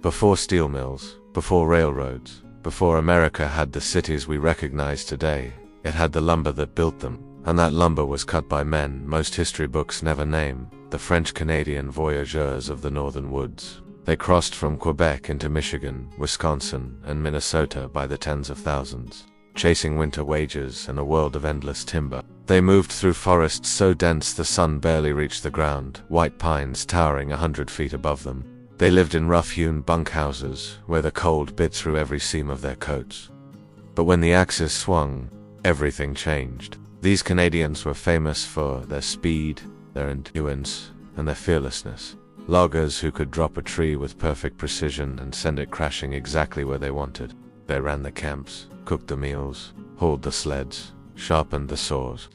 Before steel mills, before railroads, before America had the cities we recognize today, it had the lumber that built them, and that lumber was cut by men most history books never name, the French-Canadian voyageurs of the northern woods. They crossed from Quebec into Michigan, Wisconsin, and Minnesota by the tens of thousands, chasing winter wages and a world of endless timber. They moved through forests so dense the sun barely reached the ground, white pines towering 100 feet above them. They lived in rough-hewn bunkhouses, where the cold bit through every seam of their coats. But when the axes swung, everything changed. These Canadians were famous for their speed, their endurance, and their fearlessness. Loggers who could drop a tree with perfect precision and send it crashing exactly where they wanted. They ran the camps, cooked the meals, hauled the sleds, sharpened the saws,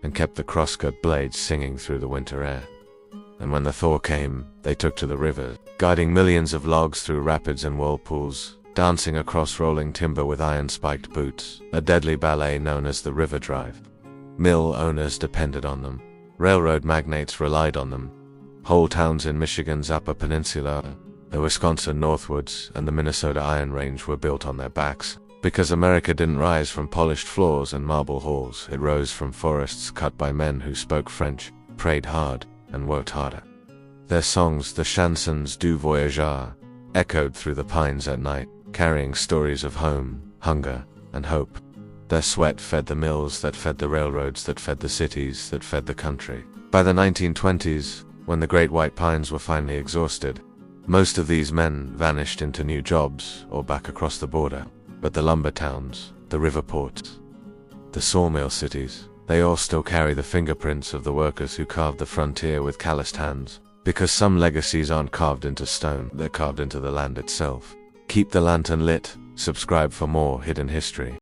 and kept the crosscut blades singing through the winter air. And when the thaw came, they took to the river, guiding millions of logs through rapids and whirlpools, dancing across rolling timber with iron-spiked boots, a deadly ballet known as the River Drive. Mill owners depended on them. Railroad magnates relied on them. Whole towns in Michigan's Upper Peninsula, the Wisconsin Northwoods, and the Minnesota Iron Range were built on their backs. Because America didn't rise from polished floors and marble halls, it rose from forests cut by men who spoke French, prayed hard, and worked harder. Their songs, the chansons du voyageur, echoed through the pines at night, carrying stories of home, hunger, and hope. Their sweat fed the mills that fed the railroads that fed the cities that fed the country. By the 1920s, when the Great White Pines were finally exhausted, most of these men vanished into new jobs or back across the border. But the lumber towns, the river ports, the sawmill cities, they all still carry the fingerprints of the workers who carved the frontier with calloused hands. Because some legacies aren't carved into stone, they're carved into the land itself. Keep the lantern lit, subscribe for more hidden history.